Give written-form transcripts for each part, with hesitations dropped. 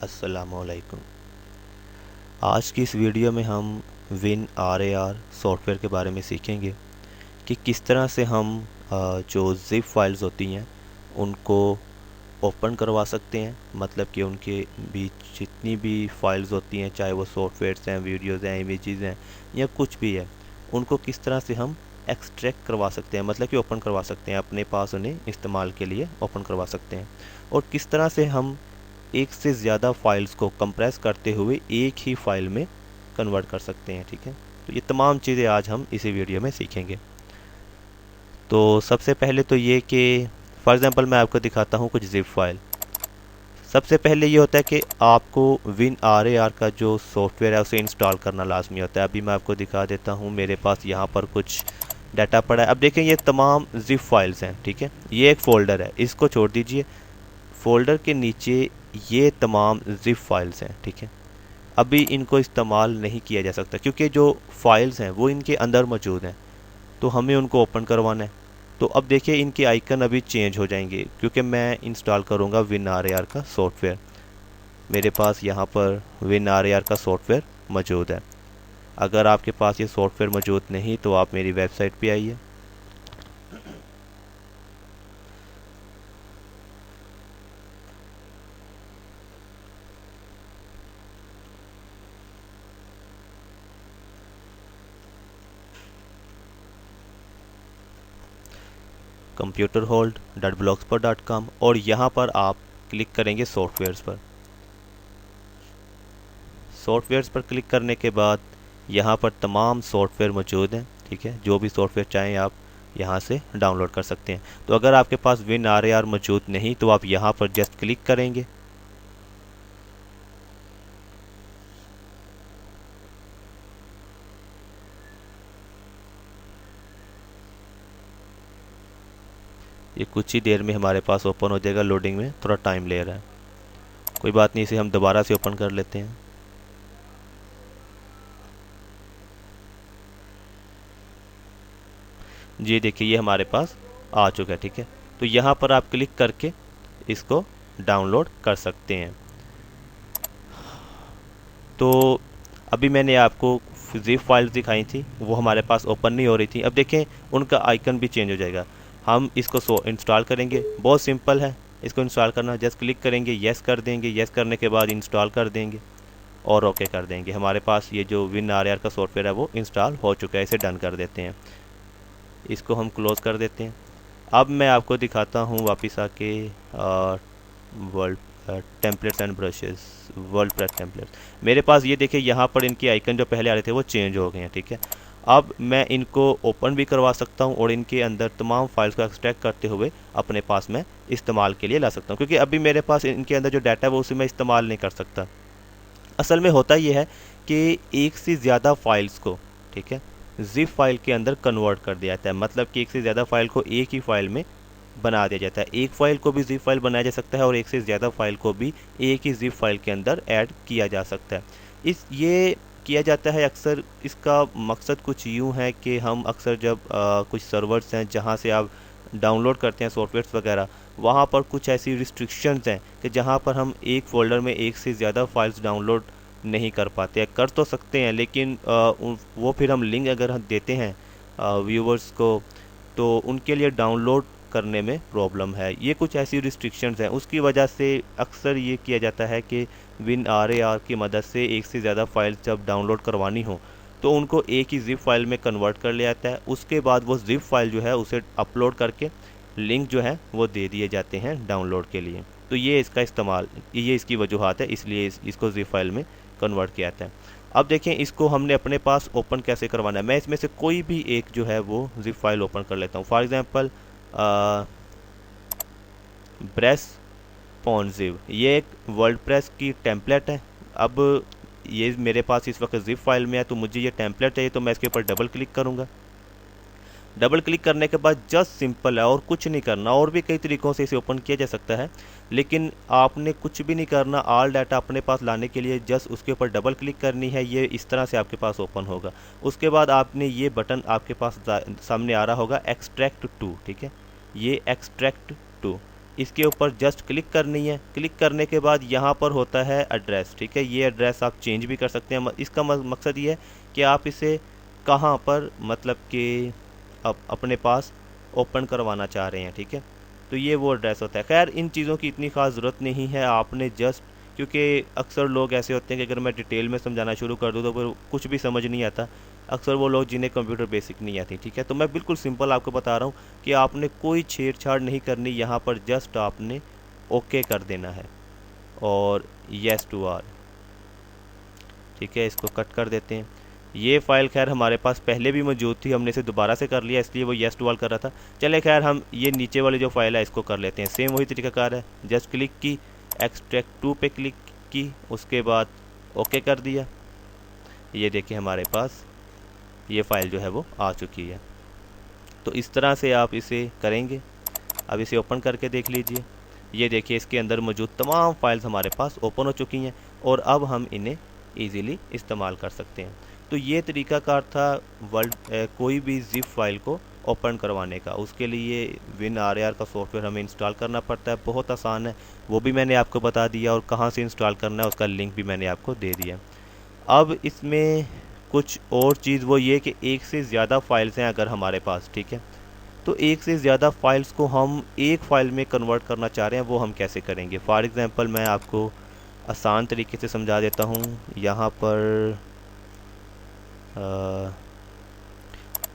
अस्सलामुअलैकुम। आज की इस वीडियो में हम WinRAR सॉफ्टवेयर के बारे में सीखेंगे कि किस तरह से हम जो ज़िप फाइल्स होती हैं उनको ओपन करवा सकते हैं। मतलब कि उनके बीच जितनी भी फाइल्स होती हैं, चाहे वो सॉफ्टवेयर्स हैं, वीडियोज़ हैं, इमेजेस हैं या कुछ भी है, उनको किस तरह से हम एक्सट्रैक्ट करवा सकते हैं, मतलब कि ओपन करवा सकते हैं, अपने पास उन्हें इस्तेमाल के लिए ओपन करवा सकते हैं। और किस तरह से हम एक से ज़्यादा फाइल्स को कंप्रेस करते हुए एक ही फाइल में कन्वर्ट कर सकते हैं। ठीक है, तो ये तमाम चीज़ें आज हम इसी वीडियो में सीखेंगे। तो सबसे पहले तो ये कि फॉर एग्ज़ाम्पल मैं आपको दिखाता हूँ कुछ ज़िप फाइल। सबसे पहले ये होता है कि आपको WinRAR का जो सॉफ्टवेयर है उसे इंस्टॉल करना लाजमी होता है। अभी मैं आपको दिखा देता हूँ, मेरे पास यहाँ पर कुछ डाटा पड़ा है। अब देखें, ये तमाम ज़िप फाइल्स हैं। ठीक है, ये एक फ़ोल्डर है, इसको छोड़ दीजिए। फ़ोल्डर के नीचे ये तमाम ज़िप फाइल्स हैं। ठीक है, अभी इनको इस्तेमाल नहीं किया जा सकता क्योंकि जो फाइल्स हैं वो इनके अंदर मौजूद हैं, तो हमें उनको ओपन करवाना है। तो अब देखिए, इनके आइकन अभी चेंज हो जाएंगे क्योंकि मैं इंस्टॉल करूँगा WinRAR का सॉफ्टवेयर। मेरे पास यहाँ पर WinRAR का सॉफ्टवेयर मौजूद है। अगर आपके पास ये सॉफ्टवेयर मौजूद नहीं तो आप मेरी वेबसाइट पे आइए। computerhold.blogspot.com और यहाँ पर आप क्लिक करेंगे सॉफ्टवेयर्स पर। सॉफ्टवेयर्स पर क्लिक करने के बाद यहाँ पर तमाम सॉफ्टवेयर मौजूद हैं। ठीक है, जो भी सॉफ्टवेयर चाहें आप यहाँ से डाउनलोड कर सकते हैं। तो अगर आपके पास WinRAR मौजूद नहीं तो आप यहाँ पर जस्ट क्लिक करेंगे। ये कुछ ही देर में हमारे पास ओपन हो जाएगा। लोडिंग में थोड़ा टाइम ले रहा है, कोई बात नहीं, इसे हम दोबारा से ओपन कर लेते हैं। जी देखिए, ये हमारे पास आ चुका है। ठीक है, तो यहाँ पर आप क्लिक करके इसको डाउनलोड कर सकते हैं। तो अभी मैंने आपको ज़िप फाइल्स दिखाई थी, वो हमारे पास ओपन नहीं हो रही थी। अब देखें, उनका आइकन भी चेंज हो जाएगा। हम इसको इंस्टॉल करेंगे, बहुत सिंपल है इसको इंस्टॉल करना। जस्ट क्लिक करेंगे, येस कर देंगे, येस करने के बाद इंस्टॉल कर देंगे और ओके कर देंगे। हमारे पास ये जो WinRAR का सॉफ्टवेयर है वो इंस्टॉल हो चुका है। इसे डन कर देते हैं, इसको हम क्लोज़ कर देते हैं। अब मैं आपको दिखाता हूँ वापस आके world templates and brushes, world press templates. मेरे पास ये देखिए, यहाँ पर इनके आइकन जो पहले आ रहे थे वो चेंज हो गए हैं। ठीक है, अब मैं इनको ओपन भी करवा सकता हूँ और इनके अंदर तमाम फाइल्स को एक्सट्रैक्ट करते हुए अपने पास मैं इस्तेमाल के लिए ला सकता हूँ, क्योंकि अभी मेरे पास इनके अंदर जो डाटा है वो उसे मैं इस्तेमाल नहीं कर सकता। असल में होता ये है कि एक से ज़्यादा फाइल्स को, ठीक है, ज़िप फाइल के अंदर कन्वर्ट कर दिया जाता है। मतलब कि एक से ज़्यादा फाइल को एक ही फाइल में बना दिया जाता है। एक फाइल को भी ज़िप फाइल बनाया जा सकता है और एक से ज़्यादा फाइल को भी एक ही ज़िप फाइल के अंदर ऐड किया जा सकता है। ये किया जाता है अक्सर। इसका मकसद कुछ यूँ है कि हम अक्सर जब कुछ सर्वर्स हैं जहाँ से आप डाउनलोड करते हैं सॉफ्टवेयर्स वगैरह, वहाँ पर कुछ ऐसी रिस्ट्रिक्शंस हैं कि जहाँ पर हम एक फ़ोल्डर में एक से ज़्यादा फाइल्स डाउनलोड नहीं कर पाते हैं। कर तो सकते हैं, लेकिन वो फिर हम लिंक अगर हम देते हैं व्यूवर्स को तो उनके लिए डाउनलोड करने में प्रॉब्लम है। ये कुछ ऐसी रिस्ट्रिक्शंस हैं, उसकी वजह से अक्सर ये किया जाता है कि WinRAR की मदद से एक से ज़्यादा फाइल जब डाउनलोड करवानी हो तो उनको एक ही ज़िप फाइल में कन्वर्ट कर लिया जाता है। उसके बाद वो ज़िप फाइल जो है उसे अपलोड करके लिंक जो है वो दे दिए जाते हैं डाउनलोड के लिए। तो ये इसका इस्तेमाल, ये इसकी वजूहत है, इसलिए इसको ज़िप फाइल में कन्वर्ट किया जाता है। अब देखें, इसको हमने अपने पास ओपन कैसे करवाना है। मैं इसमें से कोई भी एक जो है वो ज़िप फाइल ओपन कर लेता हूँ। फॉर एग्ज़ाम्पल ब्रेस पॉन्जिव, ये एक वर्डप्रेस की टेम्पलेट है। अब ये मेरे पास इस वक्त ज़िप फाइल में है, तो मुझे ये टेम्पलेट चाहिए, तो मैं इसके ऊपर डबल क्लिक करूँगा। डबल क्लिक करने के बाद जस्ट सिंपल है और कुछ नहीं करना। और भी कई तरीक़ों से इसे ओपन किया जा सकता है, लेकिन आपने कुछ भी नहीं करना। ऑल डाटा अपने पास लाने के लिए जस्ट उसके ऊपर डबल क्लिक करनी है। ये इस तरह से आपके पास ओपन होगा। उसके बाद आपने ये बटन आपके पास सामने आ रहा होगा एक्सट्रैक्ट टू। ठीक है, ये एक्सट्रैक्ट टू, इसके ऊपर जस्ट क्लिक करनी है। क्लिक करने के बाद यहाँ पर होता है एड्रेस, ठीक है। ये एड्रेस आप चेंज भी कर सकते हैं। इसका मकसद ये है कि आप इसे कहाँ पर मतलब कि अपने पास ओपन करवाना चाह रहे हैं, ठीक है। तो ये वो एड्रेस होता है। खैर इन चीज़ों की इतनी ख़ास ज़रूरत नहीं है, आपने जस्ट, क्योंकि अक्सर लोग ऐसे होते हैं कि अगर मैं डिटेल में समझाना शुरू कर दूँ तो फिर कुछ भी समझ नहीं आता। अक्सर वो लोग जिन्हें कंप्यूटर बेसिक नहीं आती, ठीक है। तो मैं बिल्कुल सिंपल आपको बता रहा हूँ कि आपने कोई छेड़छाड़ नहीं करनी, यहाँ पर जस्ट आपने ओके कर देना है और येस टू ऑल, ठीक है। इसको कट कर देते हैं। ये फ़ाइल खैर हमारे पास पहले भी मौजूद थी, हमने इसे दोबारा से कर लिया, इसलिए वो येस टू ऑल कर रहा था। चले खैर हम ये नीचे वाली जो फाइल है इसको कर लेते हैं। सेम वही तरीकाकार है, जस्ट क्लिक की, एक्सट्रैक्ट टू पे क्लिक की, उसके बाद ओके कर दिया। ये देखिए हमारे पास ये फ़ाइल जो है वो आ चुकी है। तो इस तरह से आप इसे करेंगे। अब इसे ओपन करके देख लीजिए। ये देखिए इसके अंदर मौजूद तमाम फाइल्स हमारे पास ओपन हो चुकी हैं और अब हम इन्हें ईज़िली इस्तेमाल कर सकते हैं। तो ये तरीकाकार था कोई भी ज़िप फाइल को ओपन करवाने का। उसके लिए WinRAR का सॉफ्टवेयर हमें इंस्टॉल करना पड़ता है, बहुत आसान है, वो भी मैंने आपको बता दिया, और कहाँ से इंस्टॉल करना है उसका लिंक भी मैंने आपको दे दिया। अब इसमें कुछ और चीज़ वो ये कि एक से ज़्यादा फाइल्स हैं अगर हमारे पास, ठीक है। तो एक से ज़्यादा फाइल्स को हम एक फ़ाइल में कन्वर्ट करना चाह रहे हैं, वो हम कैसे करेंगे। फॉर एग्ज़ाम्पल मैं आपको आसान तरीके से समझा देता हूँ। यहाँ पर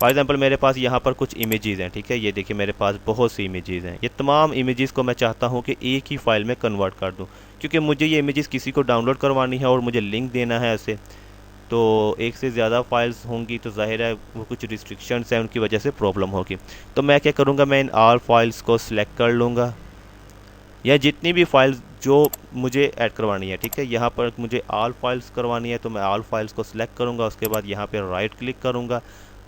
फॉर एग्ज़ाम्पल मेरे पास यहाँ पर कुछ इमेजेस हैं, ठीक है। ये देखिए मेरे पास बहुत सी इमेजेस हैं। ये तमाम इमेजेस को मैं चाहता हूँ कि एक ही फ़ाइल में कन्वर्ट कर दूँ, क्योंकि मुझे ये इमेजेस किसी को डाउनलोड करवानी है और मुझे लिंक देना है ऐसे। तो एक से ज़्यादा फाइल्स होंगी तो जाहिर है वो कुछ रिस्ट्रिक्शंस हैं, उनकी वजह से प्रॉब्लम होगी। तो मैं क्या करूँगा, मैं इन ऑल फाइल्स को सिलेक्ट कर लूँगा, या जितनी भी फाइल्स जो मुझे ऐड करवानी है, ठीक है। यहाँ पर मुझे ऑल फाइल्स करवानी है तो मैं ऑल फाइल्स को सिलेक्ट करूँगा। उसके बाद यहाँ पर राइट क्लिक करूँगा।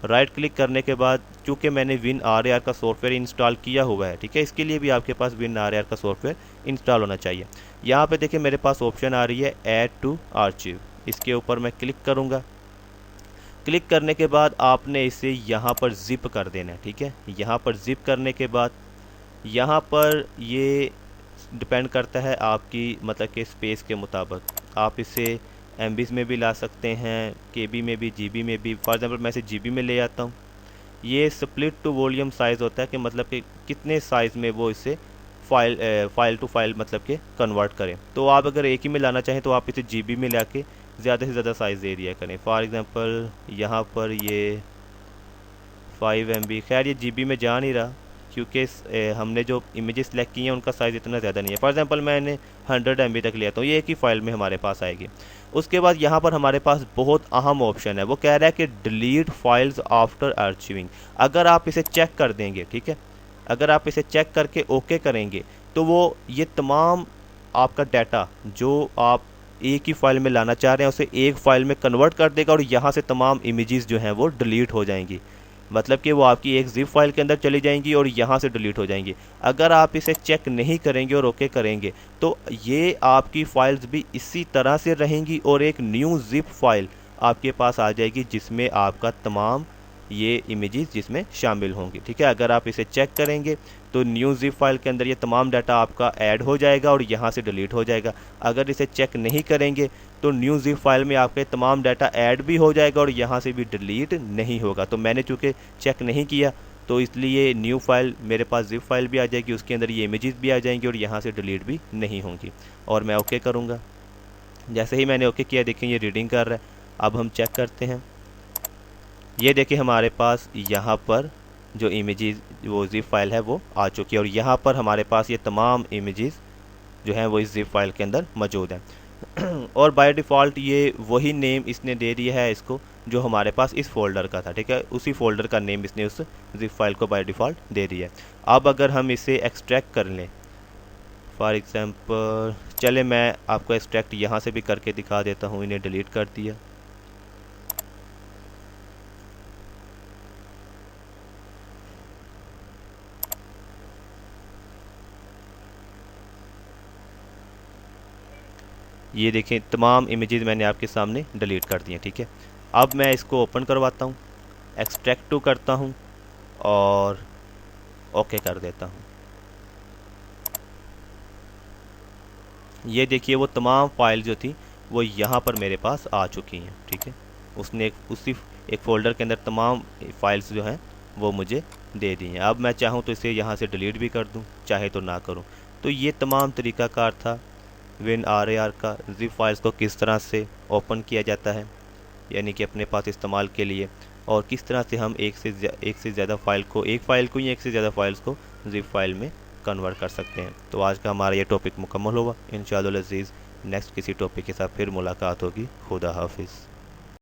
राइट क्लिक करने के बाद चूँकि मैंने WinRAR का सॉफ्टवेयर इंस्टॉल किया हुआ है, ठीक है, इसके लिए भी आपके पास WinRAR का सॉफ्टवेयर इंस्टॉल होना चाहिए। यहाँ पे देखिए मेरे पास ऑप्शन आ रही है ऐड टू आर्चिव, इसके ऊपर मैं क्लिक करूँगा। क्लिक करने के बाद आपने इसे यहाँ पर ज़िप कर देना है, ठीक है। यहाँ पर ज़िप करने के बाद यहाँ पर ये डिपेंड करता है आपकी मतलब कि स्पेस के मुताबिक। आप इसे MBs में भी ला सकते हैं, KB में भी, GB में भी। फॉर एग्ज़ाम्पल मैं इसे GB में ले आता हूँ। ये स्प्लिट टू वॉल्यूम साइज़ होता है कि मतलब कि कितने साइज़ में वो इसे फ़ाइल टू फाइल मतलब कि कन्वर्ट करें। तो आप अगर एक ही में लाना चाहें तो आप इसे GB में ला के ज़्यादा से ज़्यादा साइज़ दे दिया करें। फॉर एग्ज़ाम्पल यहाँ पर ये 5 MB, खैर ये GB में जा नहीं रहा क्योंकि हमने जो इमेजेस सेलेक्ट की हैं उनका साइज़ इतना ज़्यादा नहीं है। फॉर एग्ज़ाम्पल मैंने 100 MB तक लिया तो ये एक ही फ़ाइल में हमारे पास आएगी। उसके बाद यहाँ पर हमारे पास बहुत अहम ऑप्शन है, वो कह रहा है कि डिलीट फाइल्स आफ्टर आर्चिविंग। अगर आप इसे चेक कर देंगे, ठीक है, अगर आप इसे चेक करके ओके करेंगे तो वो ये तमाम आपका डाटा जो आप एक ही फाइल में लाना चाह रहे हैं उसे एक फ़ाइल में कन्वर्ट कर देगा और यहाँ से तमाम इमेजेस जो हैं वो डिलीट हो जाएंगी। मतलब कि वो आपकी एक ज़िप फाइल के अंदर चली जाएंगी और यहाँ से डिलीट हो जाएंगी। अगर आप इसे चेक नहीं करेंगे और ओके करेंगे तो ये आपकी फ़ाइल्स भी इसी तरह से रहेंगी और एक न्यू ज़िप फाइल आपके पास आ जाएगी जिसमें आपका तमाम ये इमेजेस जिसमें शामिल होंगी, ठीक है। अगर आप इसे चेक करेंगे तो न्यू ज़िप फाइल के अंदर ये तमाम डाटा आपका ऐड हो जाएगा और यहाँ से डिलीट हो जाएगा। अगर इसे चेक नहीं करेंगे तो न्यू ज़िप फाइल में आपके तमाम डाटा ऐड भी हो जाएगा और यहाँ से भी डिलीट नहीं होगा। तो मैंने चूँकि चेक नहीं किया तो इसलिए न्यू फाइल मेरे पास ज़िप फाइल भी आ जाएगी, उसके अंदर ये इमेजेस भी आ जाएंगी और यहाँ से डिलीट भी नहीं होंगी। और मैं ओके करूँगा। जैसे ही मैंने ओके किया देखें ये रीडिंग कर रहा है। अब हम चेक करते हैं। ये देखिए हमारे पास यहाँ पर जो इमेजेस वो ज़िप फाइल है वो आ चुकी है और यहाँ पर हमारे पास ये तमाम इमेजेस जो हैं वो इस ज़िप फाइल के अंदर मौजूद हैं। और बाय डिफ़ॉल्ट ये वही नेम इसने दे दिया है इसको जो हमारे पास इस फोल्डर का था, ठीक है। उसी फोल्डर का नेम इसने उस ज़िप फाइल को बाय डिफ़ॉल्ट दे दिया है। अब अगर हम इसे एक्सट्रैक्ट कर लें, फॉर एग्ज़ाम्पल चले मैं आपको एक्सट्रैक्ट यहाँ से भी करके दिखा देता हूँ। इन्हें डिलीट कर दिया। ये देखें तमाम इमेजेस मैंने आपके सामने डिलीट कर दिए, ठीक है। अब मैं इसको ओपन करवाता हूँ, एक्सट्रैक्ट टू करता हूँ और ओके कर देता हूँ। ये देखिए वो तमाम फाइल जो थी वो यहाँ पर मेरे पास आ चुकी हैं। ठीक है, उसने उसी एक फ़ोल्डर के अंदर तमाम फाइल्स जो हैं वो मुझे दे दी हैं। अब मैं चाहूँ तो इसे यहाँ से डिलीट भी कर दूँ, चाहे तो ना करूँ। तो ये तमाम तरीक़ाकार था WinRAR का ज़िप फाइल्स को किस तरह से ओपन किया जाता है, यानी कि अपने पास इस्तेमाल के लिए, और किस तरह से हम एक से ज़्यादा फाइल को, एक फ़ाइल को या एक से ज़्यादा फाइल्स को ज़िप फाइल में कन्वर्ट कर सकते हैं। तो आज का हमारा ये टॉपिक मुकम्मल हुआ। इंशाअल्लाह अज़ीज़ नेक्स्ट किसी टॉपिक के साथ फिर मुलाकात होगी। खुदा हाफिज़।